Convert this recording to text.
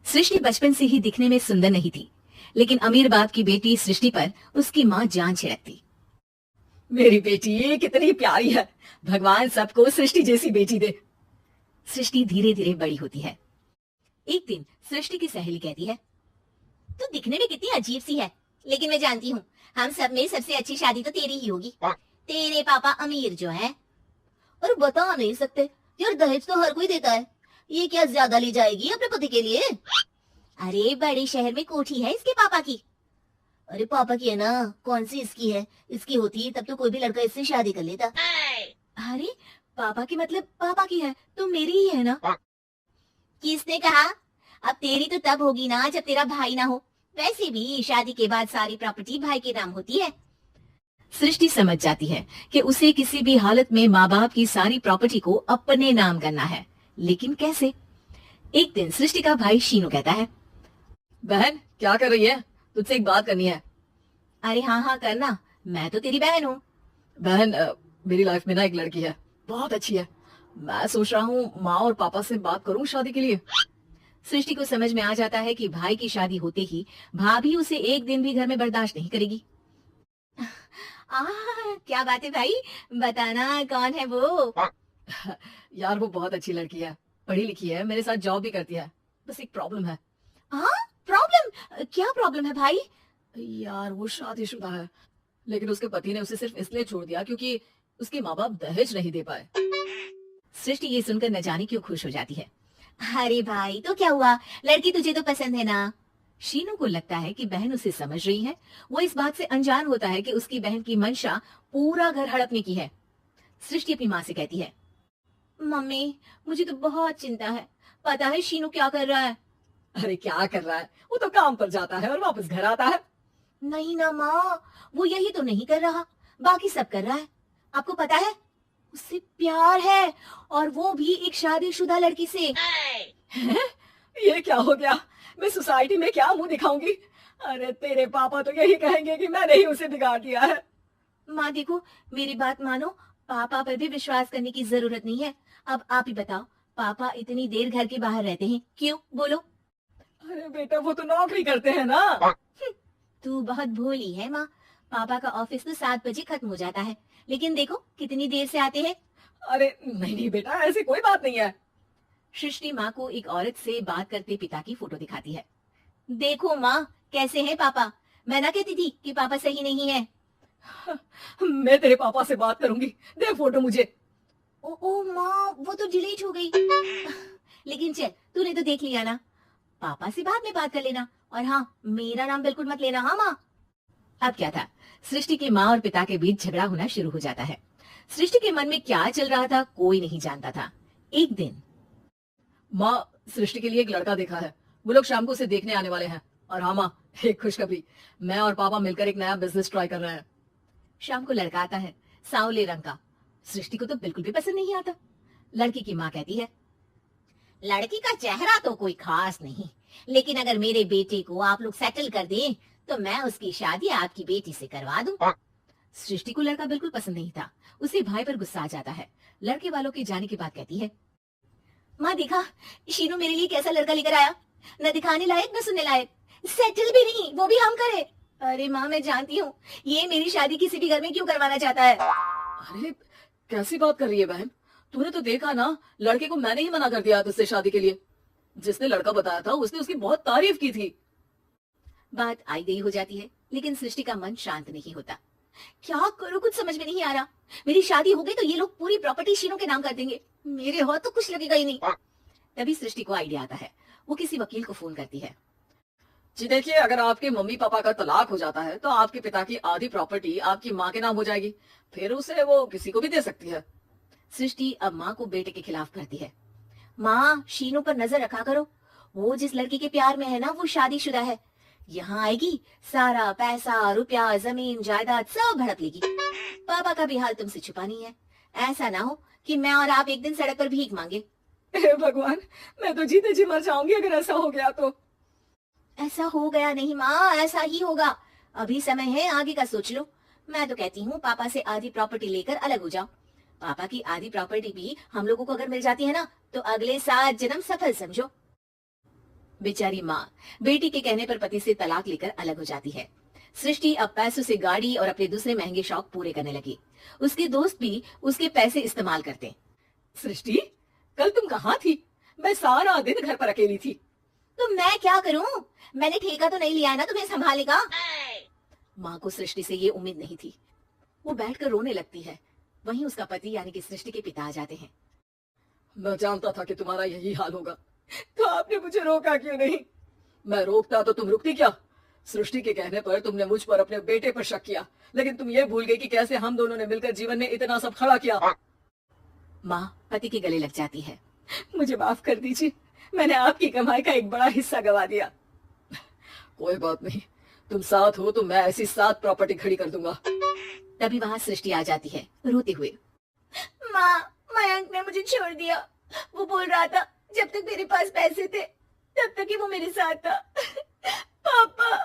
सृष्टि बचपन से ही दिखने में सुंदर नहीं थी, लेकिन अमीर बाप की बेटी सृष्टि पर उसकी माँ जान छिड़कती। मेरी बेटी कितनी प्यारी है, भगवान सबको सृष्टि जैसी बेटी दे। सृष्टि धीरे धीरे बड़ी होती है। एक दिन सृष्टि की सहेली कहती है, तू दिखने में कितनी अजीब सी है, लेकिन मैं जानती हूँ हम सब में सबसे अच्छी शादी तो तेरी ही होगी। तेरे पापा अमीर जो है। और बता नहीं सकते यार, दहेज तो हर कोई देता है, ये क्या ज्यादा ले जाएगी अपने पति के लिए? अरे बड़े शहर में कोठी है इसके पापा की। अरे पापा की है ना, कौन सी इसकी है? इसकी होती तब तो कोई भी लड़का इससे शादी कर लेता। अरे पापा की मतलब पापा की है तो मेरी ही है ना। किसने कहा? अब तेरी तो तब होगी ना जब तेरा भाई ना हो। वैसे भी शादी के बाद सारी प्रॉपर्टी भाई के नाम होती है। सृष्टि समझ जाती है कि उसे किसी भी हालत में माँ बाप की सारी प्रॉपर्टी को अपने नाम करना है, लेकिन कैसे? एक दिन सृष्टि का भाई शीनू कहता है, बहन क्या कर रही है? तुझसे एक बात करनी है। अरे हाँ हाँ करना, मैं तो तेरी बहन हूँ। बहन मेरी लाइफ में ना एक लड़की है, बहुत अच्छी है। मैं सोच रहा हूँ माँ और पापा से बात करूँ शादी के लिए। सृष्टि को समझ में आ जाता है कि भाई की शादी होते ही भाभी उसे एक दिन भी घर में बर्दाश्त नहीं करेगी। क्या बात है भाई, बताना कौन है वो? यार वो बहुत अच्छी लड़की है, पढ़ी लिखी है, मेरे साथ जॉब भी करती है। बस एक प्रॉब्लम है। हाँ प्रॉब्लम? क्या प्रॉब्लम है भाई? यार वो शादीशुदा है, लेकिन उसके पति ने उसे सिर्फ इसलिए छोड़ दिया क्योंकि उसके माँ बाप दहेज नहीं दे पाए। सृष्टि ये सुनकर न जाने क्यों खुश हो जाती है। अरे भाई तो क्या हुआ, लड़की तुझे तो पसंद है ना। शीनू को लगता है कि बहन उसे समझ रही है। वो इस बात से अनजान होता है कि उसकी बहन की मंशा पूरा घर हड़पने की है। सृष्टि अपनी माँ से कहती है, मम्मी मुझे तो बहुत चिंता है, पता है शीनू क्या कर रहा है? अरे क्या कर रहा है, वो तो काम पर जाता है और वापस घर आता है। नहीं ना माँ, वो यही तो नहीं कर रहा, बाकी सब कर रहा है। आपको पता है उससे प्यार है, और वो भी एक शादीशुदा लड़की से। ये क्या हो गया, मैं सोसाइटी में क्या मुंह दिखाऊंगी? अरे तेरे पापा तो यही कहेंगे कि मैंने ही उसे बिगाड़ दिया है। माँ देखो मेरी बात मानो, पापा पर भी विश्वास करने की जरूरत नहीं है। अब आप ही बताओ, पापा इतनी देर घर के बाहर रहते हैं क्यों, बोलो? अरे बेटा वो तो नौकरी करते हैं ना। तू बहुत भोली है माँ, पापा का ऑफिस तो 7 बजे खत्म हो जाता है, लेकिन देखो कितनी देर से आते हैं। अरे नहीं नहीं बेटा, ऐसी कोई बात नहीं है। सृष्टि माँ को एक औरत से बात करते पिता की फोटो दिखाती है। देखो माँ कैसे हैं पापा, मैं ना कहती थी कि पापा सही नहीं है। मैं तेरे पापा से बात करूंगी, दे फोटो मुझे। ओ माँ वो तो डिलीट हो गई। लेकिन चल तूने तो देख लिया ना, पापा से बाद में बात कर लेना, और हाँ मेरा नाम बिल्कुल मत लेना। हाँ माँ। अब क्या था, सृष्टि के माँ और पिता के बीच झगड़ा होना शुरू हो जाता है। सृष्टि के मन में क्या चल रहा था कोई नहीं जानता था। एक दिन, माँ सृष्टि के लिए एक लड़का देखा है, वो लोग शाम को उसे देखने आने वाले हैं। और हाँ माँ एक खुशखबरी, मैं और पापा मिलकर एक नया बिजनेस ट्राई कर रहे हैं। शाम को लड़का आता है, सांवले रंग का। सृष्टि को तो बिल्कुल भी पसंद नहीं आता। लड़की की माँ कहती है, लड़की का चेहरा तो कोई खास नहीं, लेकिन अगर मेरे बेटे को आप लोग सेटल कर दें तो मैं उसकी शादी आपकी बेटी से करवा दूं। सृष्टि को लड़का बिल्कुल पसंद नहीं था। उसे भाई पर गुस्सा आ जाता है। लड़के वालों के जाने के बाद कहती है, माँ देखा शीनू मेरे लिए कैसा लड़का लेकर आया, न दिखाने लायक न सुनने लायक, सेटल भी नहीं, वो भी हम करे। अरे माँ मैं जानती हूँ ये मेरी शादी किसी भी घर में क्यों करवाना चाहता है। अरे कैसी बात कर रही है बहन, तूने तो देखा ना, लड़के को मैंने ही मना कर दिया तुझसे शादी के लिए। जिसने लड़का बताया था उसने उसकी बहुत तारीफ की थी। बात आई गई हो जाती है, लेकिन सृष्टि का मन शांत नहीं होता। क्या करूं कुछ समझ में नहीं आ रहा। मेरी शादी हो गई तो ये लोग पूरी प्रॉपर्टी शीनू के नाम कर देंगे, मेरे हाथ तो कुछ लगेगा ही नहीं। तभी सृष्टि को आइडिया आता है। वो किसी वकील को फोन करती है। जी देखिए, अगर आपके मम्मी पापा का तलाक हो जाता है तो आपके पिता की आधी प्रॉपर्टी आपकी माँ के नाम हो जाएगी, फिर उसे वो किसी को भी दे सकती है। सृष्टि अब माँ को बेटे के खिलाफ करती है। माँ शीनू पर नजर रखा करो, वो जिस लड़की के प्यार में है ना वो शादीशुदा है। यहाँ आएगी सारा पैसा रुपया जमीन जायदाद सब भड़क लेगी। पापा का भी हाल तुमसे छुपा नहीं है। ऐसा ना हो कि मैं और आप एक दिन सड़क पर भीख मांगे। हे भगवान, मैं तो जीते जी मर जाऊंगी अगर ऐसा हो गया तो। ऐसा हो गया नहीं माँ, ऐसा ही होगा। अभी समय है, आगे का सोच लो। मैं तो कहती हूँ पापा से आधी प्रॉपर्टी लेकर अलग हो जाओ। पापा की आधी प्रॉपर्टी भी हम लोगों को अगर मिल जाती है ना तो अगले 7 जन्म सफल समझो। बेचारी माँ बेटी के कहने पर पति से तलाक लेकर अलग हो जाती है। सृष्टि अब पैसों से गाड़ी और अपने दूसरे महंगे शौक पूरे करने लगी। उसके दोस्त भी उसके पैसे इस्तेमाल करते। सृष्टि, कल तुम कहाँ थी? मैं सारा दिन घर पर अकेली थी। तो मैं क्या करूं? मैंने ठेका तो नहीं लिया है ना तुम्हें संभालेगा। माँ को सृष्टि से ये उम्मीद नहीं थी। वो बैठकर रोने लगती है। वहीं उसका पति यानी कि सृष्टि के पिता आ जाते हैं। मैं जानता था कि तुम्हारा यही हाल होगा, तो आपने मुझे रोका क्यों नहीं? मैं रोकता तो तुम रुकती क्या? सृष्टि के कहने पर तुमने मुझ पर अपने बेटे पर शक किया, लेकिन तुम ये भूल गई कि कैसे हम दोनों ने मिलकर जीवन में इतना सब खड़ा किया। माँ पति के गले लग जाती है। मुझे माफ कर दीजिए, मैंने आपकी कमाई का एक बड़ा हिस्सा गवा दिया। कोई बात नहीं, तुम साथ हो तो मैं ऐसी 7 प्रॉपर्टी खड़ी कर दूंगा। तभी वहाँ सृष्टि आ जाती है रोते हुए। माँ, मयंक ने मुझे छोड़ दिया। वो बोल रहा था जब तक मेरे पास पैसे थे तब तक ही वो मेरे साथ था। पापा,